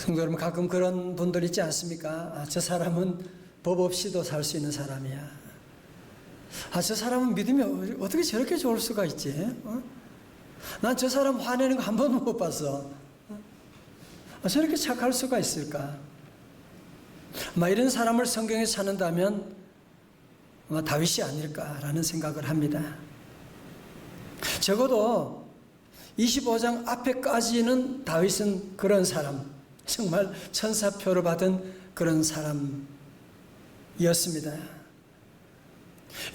성도 여러분, 가끔 그런 분들 있지 않습니까? 저 사람은 법 없이도 살 수 있는 사람이야. 저 사람은 믿음이 어떻게 저렇게 좋을 수가 있지? 난 저 사람 화내는 거 한 번도 못 봤어. 저렇게 착할 수가 있을까? 이런 사람을 성경에 찾는다면 다윗이 아닐까라는 생각을 합니다. 적어도 25장 앞에까지는 다윗은 그런 사람, 정말 천사표를 받은 그런 사람이었습니다.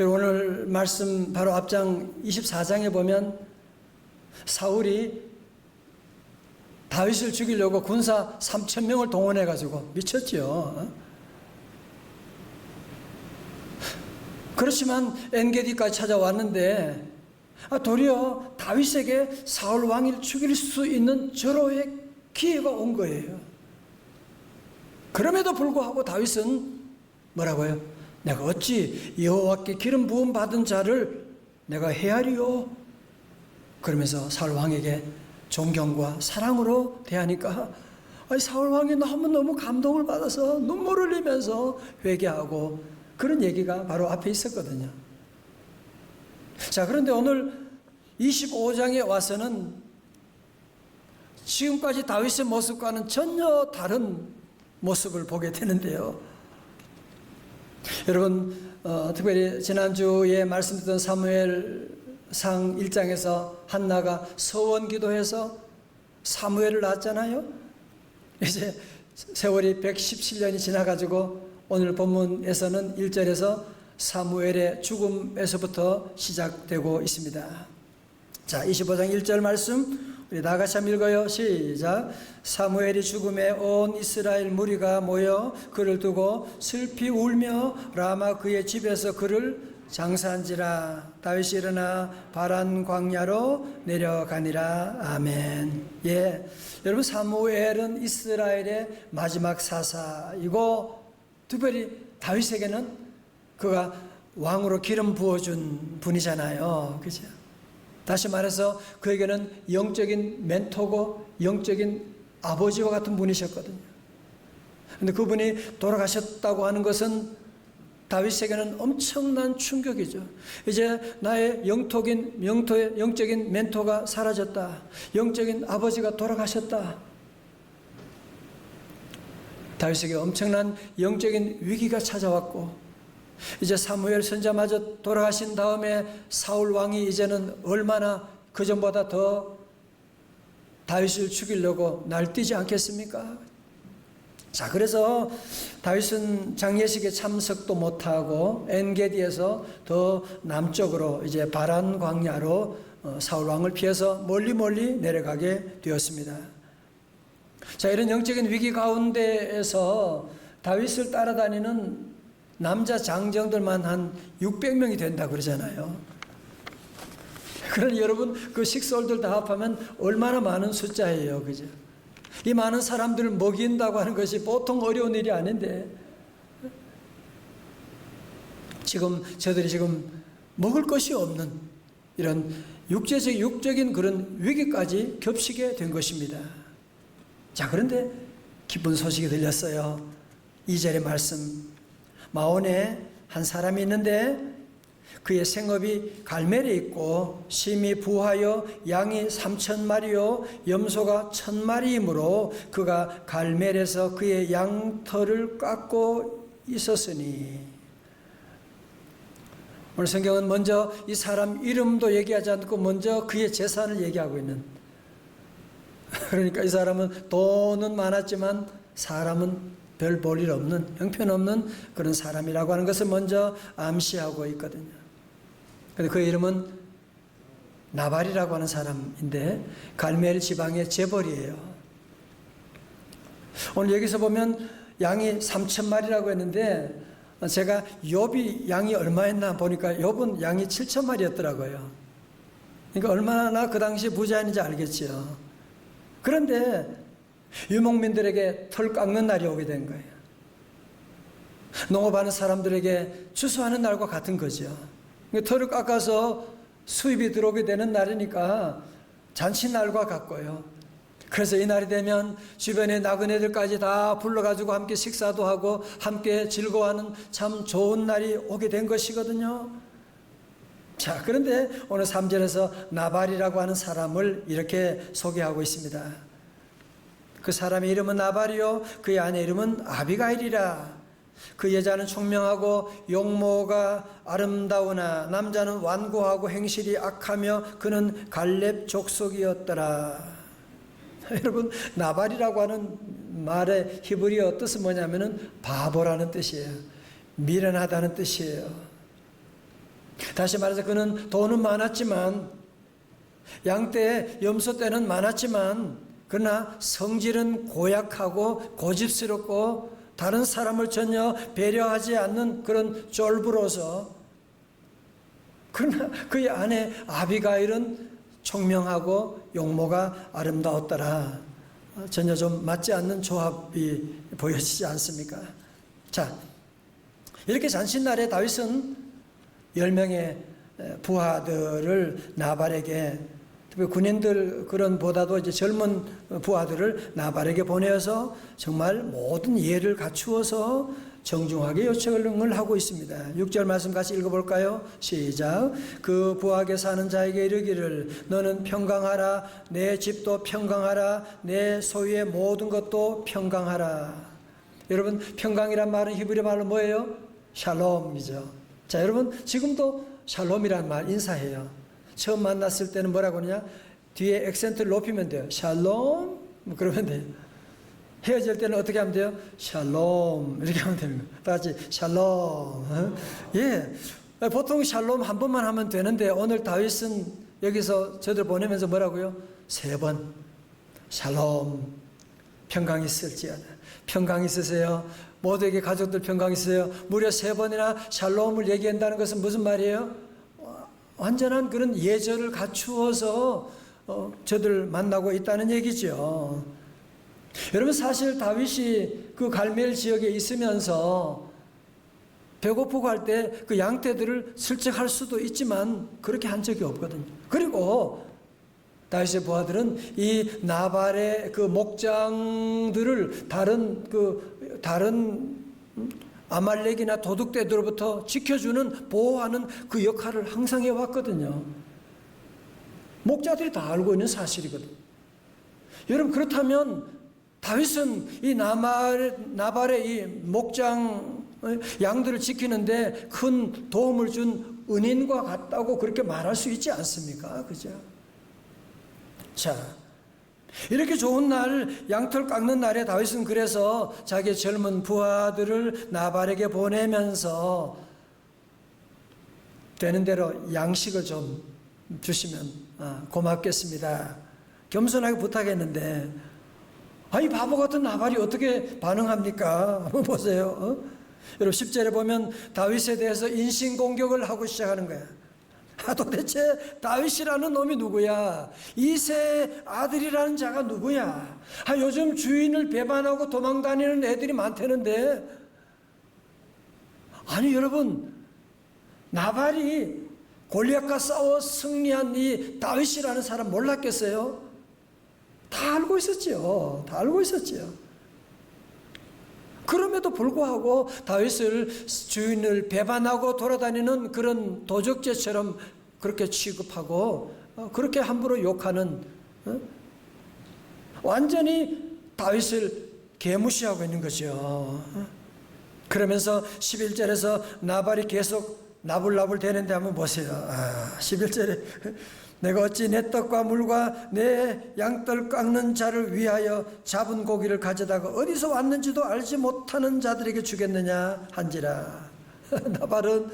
오늘 말씀 바로 앞장 24장에 보면 사울이 다윗을 죽이려고 군사 3,000명을 동원해가지고 미쳤죠. 그렇지만 엔게디까지 찾아왔는데 도리어 다윗에게 사울 왕을 죽일 수 있는 절호의 기회가 온 거예요. 그럼에도 불구하고 다윗은 뭐라고요? 내가 어찌 여호와께 기름 부음 받은 자를 내가 헤아리요? 그러면서 사울 왕에게 존경과 사랑으로 대하니까 사울 왕이 너무 감동을 받아서 눈물을 흘리면서 회개하고 그런 얘기가 바로 앞에 있었거든요. 자, 그런데 오늘 25장에 와서는 지금까지 다윗의 모습과는 전혀 다른 모습을 보게 되는데요. 여러분, 특별히 지난주에 말씀드렸던 사무엘상 1장에서 한나가 서원 기도해서 사무엘을 낳았잖아요. 이제 세월이 117년이 지나가지고 오늘 본문에서는 1절에서 사무엘의 죽음에서부터 시작되고 있습니다. 자, 25장 1절 말씀 우리 다 같이 한번 읽어요. 시작. 사무엘이 죽음에 온 이스라엘 무리가 모여 그를 두고 슬피 울며 라마 그의 집에서 그를 장사한지라. 다윗이 일어나 바란 광야로 내려가니라. 아멘. 예, 여러분, 사무엘은 이스라엘의 마지막 사사이고 특별히 다윗에게는 그가 왕으로 기름 부어준 분이잖아요. 그죠? 다시 말해서 그에게는 영적인 멘토고 영적인 아버지와 같은 분이셨거든요. 그런데 그분이 돌아가셨다고 하는 것은 다윗에게는 엄청난 충격이죠. 이제 나의 영적인 멘토가 사라졌다. 영적인 아버지가 돌아가셨다. 다윗에게 엄청난 영적인 위기가 찾아왔고 이제 사무엘 선자마저 돌아가신 다음에 사울 왕이 이제는 얼마나 그전보다 더 다윗을 죽이려고 날뛰지 않겠습니까? 자, 그래서 다윗은 장례식에 참석도 못하고 엔게디에서 더 남쪽으로 이제 바란 광야로 사울 왕을 피해서 멀리 내려가게 되었습니다. 자, 이런 영적인 위기 가운데에서 다윗을 따라다니는 남자 장정들만 한 600명이 된다 그러잖아요. 그러니 여러분, 그 식솔들 다 합하면 얼마나 많은 숫자예요. 그죠? 이 많은 사람들을 먹인다고 하는 것이 보통 어려운 일이 아닌데 저들이 지금 먹을 것이 없는 이런 육적인 그런 위기까지 겹치게 된 것입니다. 자, 그런데 기쁜 소식이 들렸어요. 2절의 말씀. 마온에 한 사람이 있는데 그의 생업이 갈멜에 있고 심히 부하여 양이 3,000마리요 염소가 1,000마리이므로 그가 갈멜에서 그의 양털을 깎고 있었으니. 오늘 성경은 먼저 이 사람 이름도 얘기하지 않고 먼저 그의 재산을 얘기하고 있는, 그러니까 이 사람은 돈은 많았지만 사람은 별 볼 일 없는, 형편없는 그런 사람이라고 하는 것을 먼저 암시하고 있거든요. 그런데 그 이름은 나발이라고 하는 사람인데 갈멜 지방의 재벌이에요. 오늘 여기서 보면 양이 3,000마리라고 했는데 제가 욥이 양이 얼마였나 보니까 욥은 양이 7,000마리였더라고요. 그러니까 얼마나 그 당시 부자였는지 알겠죠. 그런데 유목민들에게 털 깎는 날이 오게 된 거예요. 농업하는 사람들에게 추수하는 날과 같은 거죠. 털을 깎아서 수입이 들어오게 되는 날이니까 잔치날과 같고요. 그래서 이날이 되면 주변의 나그네들까지 다 불러가지고 함께 식사도 하고 함께 즐거워하는 참 좋은 날이 오게 된 것이거든요. 자, 그런데 오늘 3절에서 나발이라고 하는 사람을 이렇게 소개하고 있습니다. 그 사람의 이름은 나발이요 그의 아내 이름은 아비가일이라. 그 여자는 총명하고 용모가 아름다우나 남자는 완고하고 행실이 악하며 그는 갈렙 족속이었더라. 여러분, 나발이라고 하는 말의 히브리어 뜻은 뭐냐면은 바보라는 뜻이에요. 미련하다는 뜻이에요. 다시 말해서 그는 돈은 많았지만, 양떼 염소 떼는 많았지만, 그러나 성질은 고약하고 고집스럽고 다른 사람을 전혀 배려하지 않는 그런 쫄부로서, 그러나 그의 아내 아비가일은 총명하고 용모가 아름다웠더라. 전혀 좀 맞지 않는 조합이 보여지지 않습니까? 자, 이렇게 잔칫날에 다윗은 10명의 부하들을 나발에게, 특히 군인들 그런 보다도 이제 젊은 부하들을 나발에게 보내어서 정말 모든 예를 갖추어서 정중하게 요청을 하고 있습니다. 6절 말씀 같이 읽어볼까요? 시작. 그 부하게 사는 자에게 이르기를 너는 평강하라. 내 집도 평강하라. 내 소유의 모든 것도 평강하라. 여러분, 평강이란 말은 히브리 말로 뭐예요? 샬롬이죠. 자, 여러분, 지금도 샬롬이란 말 인사해요. 처음 만났을 때는 뭐라고 하느냐? 뒤에 액센트를 높이면 돼요. 샬롬, 뭐 그러면 돼요. 헤어질 때는 어떻게 하면 돼요? 샬롬, 이렇게 하면 됩니다. 다 같이 샬롬. 예, 보통 샬롬 한 번만 하면 되는데 오늘 다윗은 여기서 저들 보내면서 뭐라고요? 3번 샬롬, 평강 있을지어다. 평강 있으세요. 모두에게 가족들 평강 있으세요. 무려 3번이나 샬롬을 얘기한다는 것은 무슨 말이에요? 완전한 그런 예절을 갖추어서 저들 만나고 있다는 얘기죠. 여러분, 사실 다윗이 그 갈멜 지역에 있으면서 배고프고 할 때 그 양떼들을 슬쩍 할 수도 있지만 그렇게 한 적이 없거든요. 그리고 다윗의 부하들은 이 나발의 그 목장들을 다른 아말렉이나 도둑떼들로부터 지켜주는, 보호하는 그 역할을 항상 해왔거든요. 목자들이 다 알고 있는 사실이거든요. 여러분, 그렇다면 다윗은 이 나발의 이 목장 양들을 지키는데 큰 도움을 준 은인과 같다고 그렇게 말할 수 있지 않습니까? 그죠? 자, 이렇게 좋은 날, 양털 깎는 날에 다윗은 그래서 자기의 젊은 부하들을 나발에게 보내면서 되는 대로 양식을 좀 주시면 고맙겠습니다. 겸손하게 부탁했는데, 이 바보 같은 나발이 어떻게 반응합니까? 한번 보세요. 여러분, 10절에 보면 다윗에 대해서 인신공격을 하고 시작하는 거야. 도대체 다윗이라는 놈이 누구야? 이새의 아들이라는 자가 누구야? 요즘 주인을 배반하고 도망다니는 애들이 많다는데, 아니 여러분, 나발이 골리앗과 싸워 승리한 이 다윗이라는 사람 몰랐겠어요? 다 알고 있었죠. 다 알고 있었죠. 그럼에도 불구하고 다윗을 주인을 배반하고 돌아다니는 그런 도적죄처럼 그렇게 취급하고 그렇게 함부로 욕하는, 완전히 다윗을 개무시하고 있는 거죠. 그러면서 11절에서 나발이 계속 나불나불 되는데 한번 보세요. 11절에 내가 어찌 내 떡과 물과 내 양털 깎는 자를 위하여 잡은 고기를 가져다가 어디서 왔는지도 알지 못하는 자들에게 주겠느냐 한지라. 나발은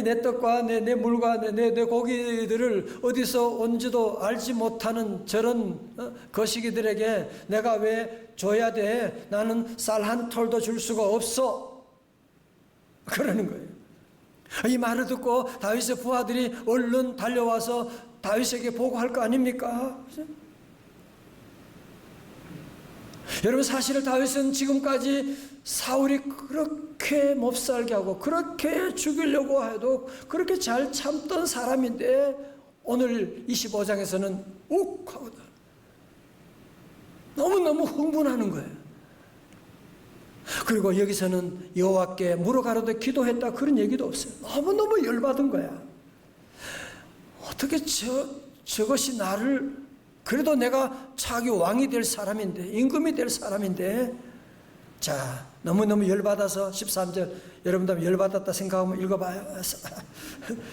내 떡과 내 물과 내 고기들을 어디서 온지도 알지 못하는 저런 거시기들에게 내가 왜 줘야 돼? 나는 쌀 한 톨도 줄 수가 없어. 그러는 거예요. 이 말을 듣고 다윗의 부하들이 얼른 달려와서 다윗에게 보고할 거 아닙니까? 여러분, 사실 다윗은 지금까지 사울이 그렇게 몹살게 하고 그렇게 죽이려고 해도 그렇게 잘 참던 사람인데 오늘 25장에서는 욱 하거든. 너무너무 흥분하는 거예요. 그리고 여기서는 여호와께 물어가로되 기도했다 그런 얘기도 없어요. 너무너무 열받은 거야. 어떻게 저것이 나를, 그래도 내가 자기 왕이 될 사람인데, 임금이 될 사람인데. 자, 너무너무 열받아서 13절, 여러분도 열받았다 생각하면 읽어봐요.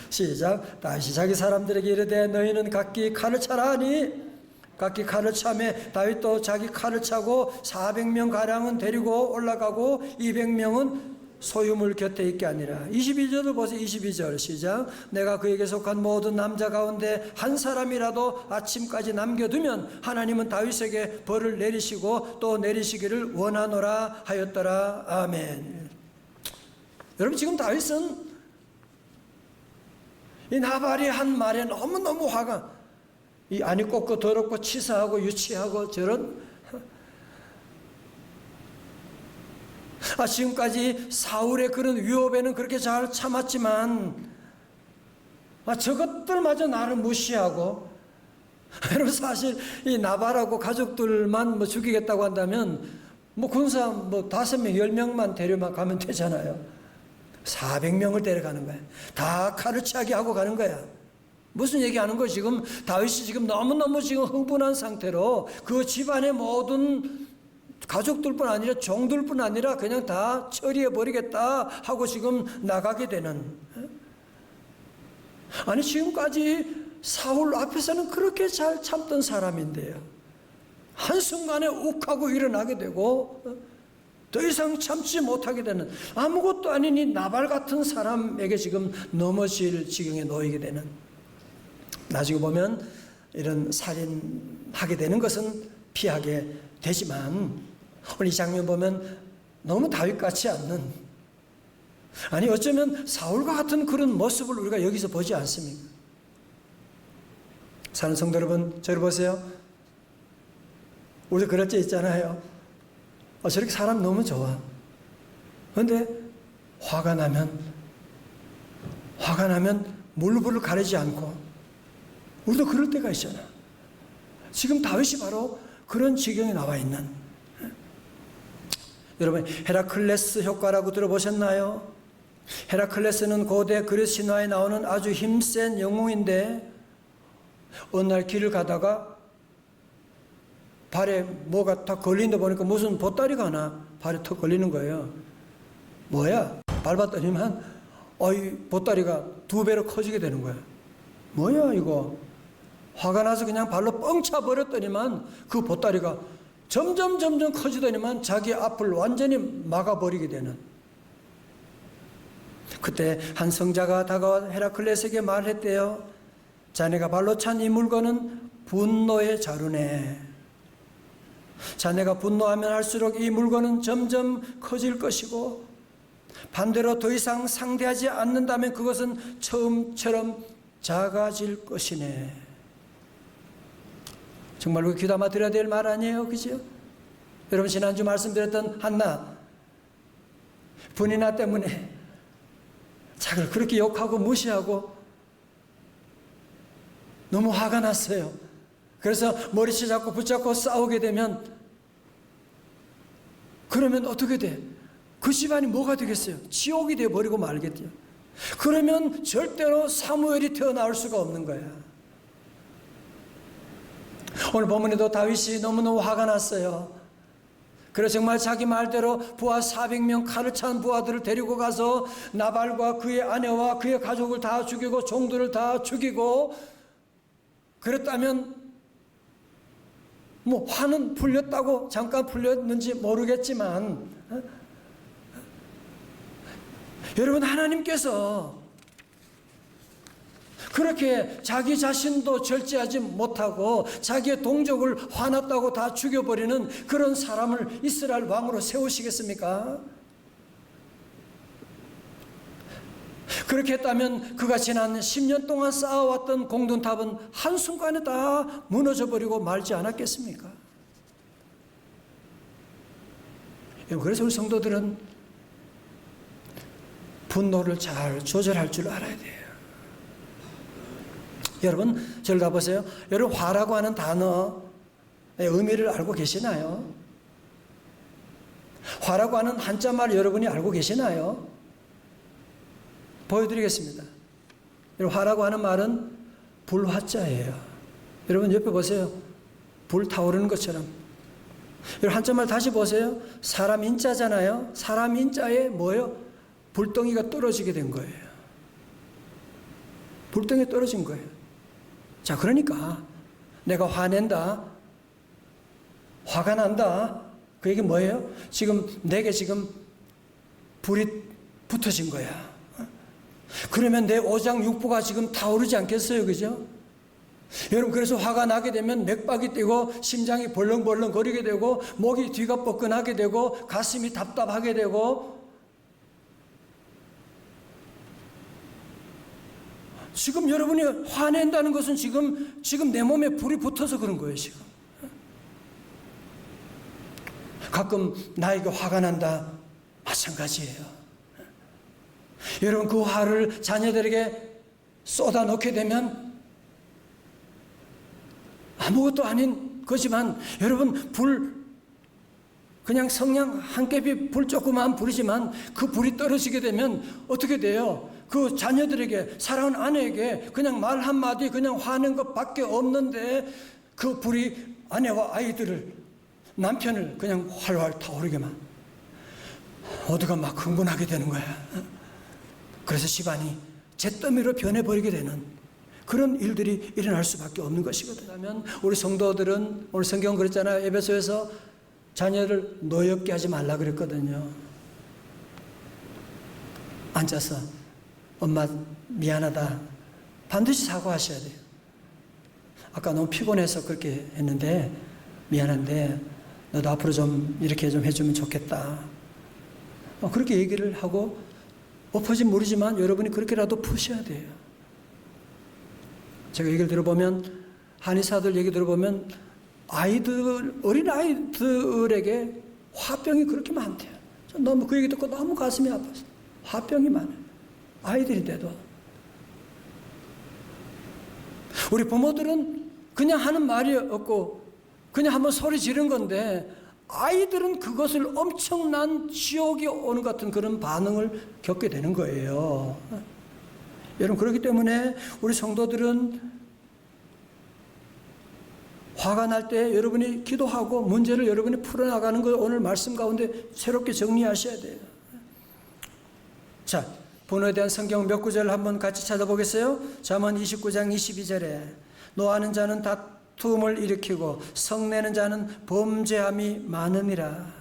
시작. 다시 자기 사람들에게 이르되 너희는 각기 칼을 차라 하니 각기 칼을 차매 다윗도 자기 칼을 차고 400명 가량은 데리고 올라가고 200명은 소유물 곁에 있게 하니라. 22절을 보세요. 22절 시작. 내가 그에게 속한 모든 남자 가운데 한 사람이라도 아침까지 남겨두면 하나님은 다윗에게 벌을 내리시고 또 내리시기를 원하노라 하였더라. 아멘. 여러분, 지금 다윗은 이 나발이 한 말에 너무너무 화가, 이 아니 꼽고 더럽고 치사하고 유치하고 저런, 지금까지 사울의 그런 위협에는 그렇게 잘 참았지만 저것들마저 나를 무시하고, 여러분 사실 이 나발하고 가족들만 죽이겠다고 한다면 군사 5명 10명만 데려만 가면 되잖아요. 400명을 데려가는 거야. 다 칼을 차게 하고 가는 거야. 무슨 얘기하는 거예요? 지금 다윗이 지금 너무너무 지금 흥분한 상태로 그 집안의 모든 가족들뿐 아니라 종들뿐 아니라 그냥 다 처리해 버리겠다 하고 지금 나가게 되는. 아니 지금까지 사울 앞에서는 그렇게 잘 참던 사람인데요, 한순간에 욱하고 일어나게 되고 더 이상 참지 못하게 되는, 아무것도 아닌 이 나발 같은 사람에게 지금 넘어질 지경에 놓이게 되는. 나중에 보면 이런 살인하게 되는 것은 피하게 되지만 오늘 이 장면 보면 너무 다윗 같지 않는, 아니 어쩌면 사울과 같은 그런 모습을 우리가 여기서 보지 않습니까? 사는 성도 여러분, 저를 보세요. 우리도 그럴 때 있잖아요. 저렇게 사람 너무 좋아. 그런데 화가 나면 물불을 가리지 않고, 우리도 그럴 때가 있잖아. 지금 다윗이 바로 그런 지경에 나와 있는. 여러분, 헤라클레스 효과라고 들어보셨나요? 헤라클레스는 고대 그리스 신화에 나오는 아주 힘센 영웅인데 어느 날 길을 가다가 발에 뭐가 다 걸린다 보니까 무슨 보따리가 하나 발에 턱 걸리는 거예요. 뭐야? 밟았더니만 이 보따리가 2배로 커지게 되는 거야. 뭐야 이거? 화가 나서 그냥 발로 뻥 차버렸더니만 그 보따리가 점점 커지더니만 자기 앞을 완전히 막아버리게 되는. 그때 한 성자가 다가와 헤라클레스에게 말했대요. 자네가 발로 찬 이 물건은 분노의 자루네. 자네가 분노하면 할수록 이 물건은 점점 커질 것이고 반대로 더 이상 상대하지 않는다면 그것은 처음처럼 작아질 것이네. 정말 우리 귀담아 드려야 될 말 아니에요? 그죠? 여러분, 지난주 말씀드렸던 한나, 분이나 때문에 자기를 그렇게 욕하고 무시하고 너무 화가 났어요. 그래서 머리채 잡고 붙잡고 싸우게 되면, 그러면 어떻게 돼? 그 집안이 뭐가 되겠어요? 지옥이 되어버리고 말겠죠. 그러면 절대로 사무엘이 태어나올 수가 없는 거야. 오늘 본문에도 다윗이 너무너무 화가 났어요. 그래서 정말 자기 말대로 부하 400명 칼을 찬 부하들을 데리고 가서 나발과 그의 아내와 그의 가족을 다 죽이고 종들을 다 죽이고, 그랬다면 화는 풀렸다고, 잠깐 풀렸는지 모르겠지만, 여러분, 하나님께서 그렇게 자기 자신도 절제하지 못하고 자기의 동족을 화났다고 다 죽여버리는 그런 사람을 이스라엘 왕으로 세우시겠습니까? 그렇게 했다면 그가 지난 10년 동안 쌓아왔던 공든탑은 한순간에 다 무너져버리고 말지 않았겠습니까? 그래서 우리 성도들은 분노를 잘 조절할 줄 알아야 돼요. 여러분, 저를 가보세요. 여러분, 화라고 하는 단어, 의미를 알고 계시나요? 화라고 하는 한자말 여러분이 알고 계시나요? 보여드리겠습니다. 화라고 하는 말은 불화자예요. 여러분 옆에 보세요. 불 타오르는 것처럼. 여러분 한자말 다시 보세요. 사람 인자잖아요. 사람 인자에 뭐예요? 불덩이가 떨어지게 된 거예요. 불덩이 떨어진 거예요. 자, 그러니까 내가 화낸다, 화가 난다, 그 얘기 뭐예요? 지금 내게 지금 불이 붙어진 거야. 그러면 내 오장육부가 지금 타오르지 않겠어요? 그죠? 여러분, 그래서 화가 나게 되면 맥박이 뛰고 심장이 벌렁벌렁 거리게 되고 목이 뒤가 뻐근하게 되고 가슴이 답답하게 되고, 지금 여러분이 화낸다는 것은 지금 내 몸에 불이 붙어서 그런 거예요, 지금. 가끔 나에게 화가 난다. 마찬가지예요. 여러분, 그 화를 자녀들에게 쏟아 넣게 되면 아무것도 아닌 거지만, 여러분, 그냥 성냥 한 깹이 불, 조그마한 불이지만 그 불이 떨어지게 되면 어떻게 돼요? 그 자녀들에게, 사랑하는 아내에게 그냥 말 한마디, 그냥 화낸 것밖에 없는데 그 불이 아내와 아이들을, 남편을 그냥 활활 타오르게만, 모두가 막 흥분하게 되는 거야. 그래서 집안이 잿더미로 변해버리게 되는 그런 일들이 일어날 수밖에 없는 것이거든요. 그러면 우리 성도들은, 오늘 성경 그랬잖아요. 에베소에서 자녀를 노엽게 하지 말라 그랬거든요. 앉아서 엄마 미안하다, 반드시 사과하셔야 돼요. 아까 너무 피곤해서 그렇게 했는데 미안한데 너도 앞으로 좀 이렇게 좀 해주면 좋겠다. 그렇게 얘기를 하고, 엎어진 물이지만 여러분이 그렇게라도 푸셔야 돼요. 제가 얘기를 들어보면, 한의사들 얘기 들어보면 어린 아이들에게 화병이 그렇게 많대요. 너무 그 얘기 듣고 너무 가슴이 아팠어요. 화병이 많아요. 아이들인데도. 우리 부모들은 그냥 하는 말이 없고 그냥 한번 소리 지른 건데, 아이들은 그것을 엄청난 지옥이 오는 같은 그런 반응을 겪게 되는 거예요. 여러분, 그렇기 때문에 우리 성도들은 화가 날 때 여러분이 기도하고 문제를 여러분이 풀어나가는 걸 오늘 말씀 가운데 새롭게 정리하셔야 돼요. 자, 분노에 대한 성경 몇 구절을 한번 같이 찾아보겠어요? 잠언 29장 22절에 노하는 자는 다툼을 일으키고 성내는 자는 범죄함이 많음이라.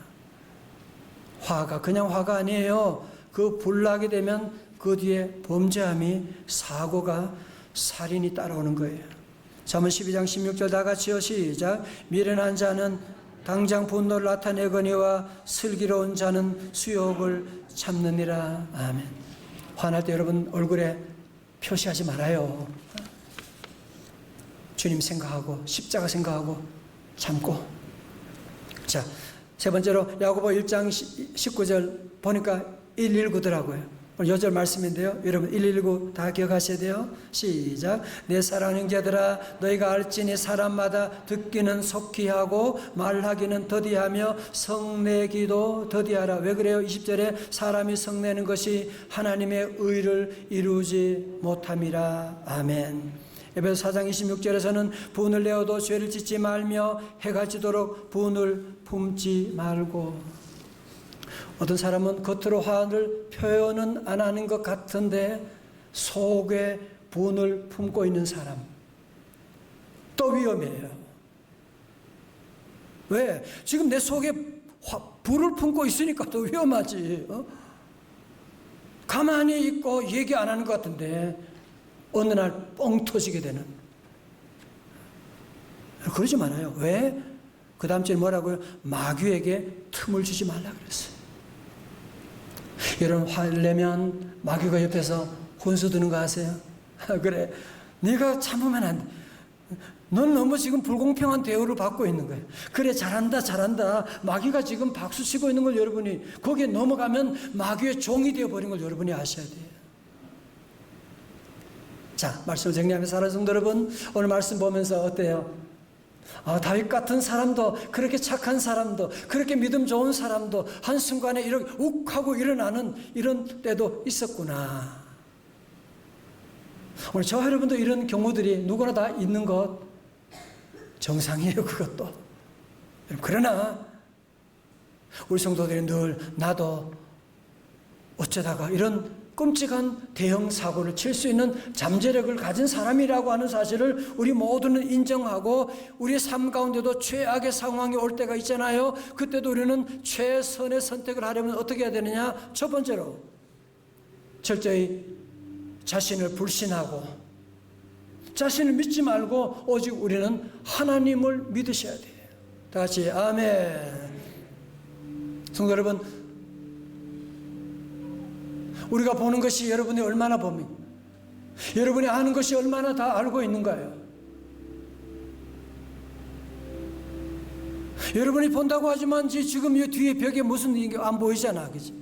화가 그냥 화가 아니에요. 그 불나게 되면 그 뒤에 범죄함이, 사고가, 살인이 따라오는 거예요. 잠언 12장 16절 다 같이요. 시작. 미련한 자는 당장 분노를 나타내거니와 슬기로운 자는 수욕을 참느니라. 아멘. 화날 때 여러분 얼굴에 표시하지 말아요. 주님 생각하고 십자가 생각하고 참고. 자, 세 번째로 야고보 1장 19절 보니까 119더라고요. 요절 말씀인데요. 여러분 119 다 기억하셔야 돼요. 시작. 내 사랑하는 형제들아, 너희가 알지니 사람마다 듣기는 속히 하고 말하기는 더디하며 성내기도 더디하라. 왜 그래요? 20절에 사람이 성내는 것이 하나님의 의를 이루지 못함이라. 아멘. 에베소 4장 26절에서는 분을 내어도 죄를 짓지 말며 해가 지도록 분을 품지 말고. 어떤 사람은 겉으로 화를 표현은 안 하는 것 같은데 속에 분을 품고 있는 사람, 또 위험해요. 왜? 지금 내 속에 불을 품고 있으니까 더 위험하지. 가만히 있고 얘기 안 하는 것 같은데 어느 날 뻥 터지게 되는. 그러지 말아요. 왜? 그 다음 주에 뭐라고요? 마귀에게 틈을 주지 말라 그랬어요. 여러분, 화를 내면 마귀가 옆에서 혼수 드는 거 아세요? 그래, 네가 참으면 안 돼. 넌 너무 지금 불공평한 대우를 받고 있는 거예요. 그래, 잘한다 잘한다. 마귀가 지금 박수 치고 있는 걸 여러분이 거기에 넘어가면 마귀의 종이 되어버린 걸 여러분이 아셔야 돼요. 자, 말씀을 정리하면서 사랑하는 성도 여러분, 오늘 말씀 보면서 어때요? 다윗 같은 사람도, 그렇게 착한 사람도, 그렇게 믿음 좋은 사람도 한순간에 이렇게 욱하고 일어나는 이런 때도 있었구나. 오늘 저와 여러분도 이런 경우들이 누구나 다 있는 것 정상이에요, 그것도. 그러나 우리 성도들이 늘 나도 어쩌다가 이런 끔찍한 대형 사고를 칠 수 있는 잠재력을 가진 사람이라고 하는 사실을 우리 모두는 인정하고, 우리 삶 가운데도 최악의 상황이 올 때가 있잖아요. 그때도 우리는 최선의 선택을 하려면 어떻게 해야 되느냐? 첫 번째로 철저히 자신을 불신하고 자신을 믿지 말고 오직 우리는 하나님을 믿으셔야 돼요. 다 같이 아멘. 성도 여러분, 우리가 보는 것이 여러분이 얼마나 봅니까? 여러분이 아는 것이 얼마나 다 알고 있는가요? 여러분이 본다고 하지만 지금 이 뒤에 벽에 무슨 게 안 보이잖아, 그지?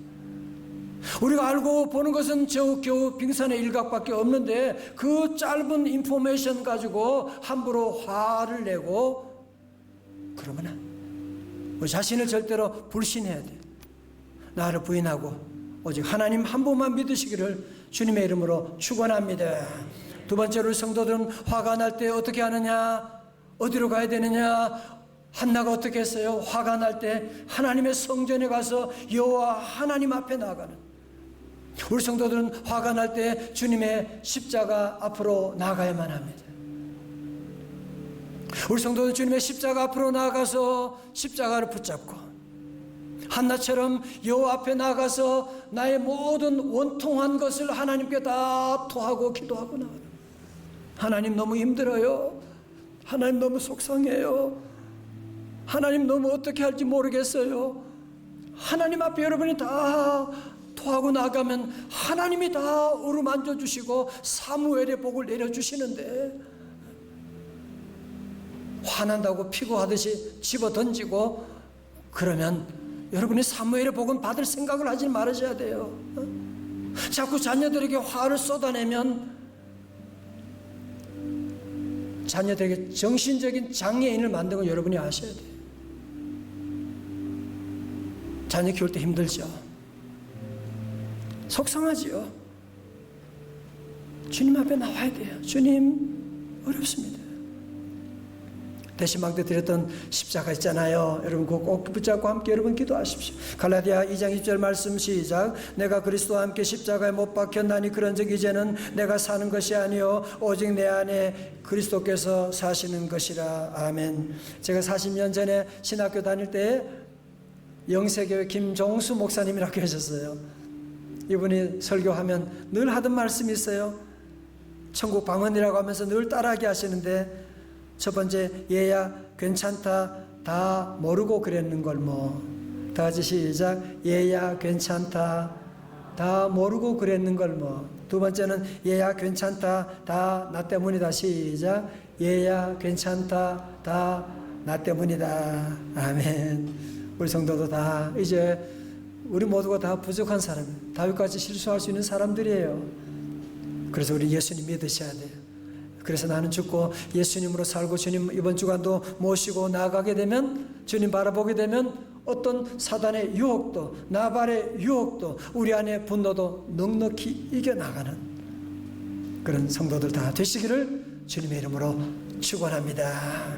우리가 알고 보는 것은 겨우 빙산의 일각밖에 없는데, 그 짧은 인포메이션 가지고 함부로 화를 내고 그러면 우리 자신을 절대로 불신해야 돼. 나를 부인하고 오직 하나님 한 분만 믿으시기를 주님의 이름으로 축원합니다. 두 번째로 성도들은 화가 날 때 어떻게 하느냐? 어디로 가야 되느냐? 한나가 어떻게 했어요? 화가 날 때 하나님의 성전에 가서 여호와 하나님 앞에 나가는, 우리 성도들은 화가 날 때 주님의 십자가 앞으로 나가야만 합니다. 우리 성도들은 주님의 십자가 앞으로 나가서 십자가를 붙잡고 한나처럼 여호와 앞에 나가서 나의 모든 원통한 것을 하나님께 다 토하고 기도하고 나가는, 하나님 너무 힘들어요. 하나님 너무 속상해요. 하나님 너무 어떻게 할지 모르겠어요. 하나님 앞에 여러분이 다 토하고 나가면 하나님이 다 어루만져 주시고 사무엘의 복을 내려주시는데, 화난다고 피고하듯이 집어 던지고 그러면 여러분이 사무엘의 복은 받을 생각을 하지 말으셔야 돼요. 자꾸 자녀들에게 화를 쏟아내면 자녀들에게 정신적인 장애인을 만든 건 여러분이 아셔야 돼요. 자녀 키울 때 힘들죠. 속상하지요. 주님 앞에 나와야 돼요. 주님, 어렵습니다. 대신망대 드렸던 십자가 있잖아요. 여러분 그거 꼭 붙잡고 함께 여러분 기도하십시오. 갈라디아 2장 20절 말씀 시작. 내가 그리스도와 함께 십자가에 못 박혔나니 그런즉 이제는 내가 사는 것이 아니요 오직 내 안에 그리스도께서 사시는 것이라. 아멘. 제가 40년 전에 신학교 다닐 때 영세교회 김종수 목사님이라고 계셨어요. 이분이 설교하면 늘 하던 말씀이 있어요. 천국 방언이라고 하면서 늘 따라하게 하시는데, 첫 번째, 얘야 괜찮다 다 모르고 그랬는 걸 뭐. 다 같이 시작. 얘야 괜찮다 다 모르고 그랬는 걸 뭐. 두 번째는 얘야 괜찮다 다 나 때문이다. 시작. 얘야 괜찮다 다 나 때문이다. 아멘. 우리 성도도 다 이제 우리 모두가 다 부족한 사람, 다윗같이 실수할 수 있는 사람들이에요. 그래서 우리 예수님 믿으셔야 돼요. 그래서 나는 죽고 예수님으로 살고 주님 이번 주간도 모시고 나아가게 되면, 주님 바라보게 되면 어떤 사단의 유혹도 나발의 유혹도 우리 안에 분노도 넉넉히 이겨나가는 그런 성도들 다 되시기를 주님의 이름으로 축원합니다.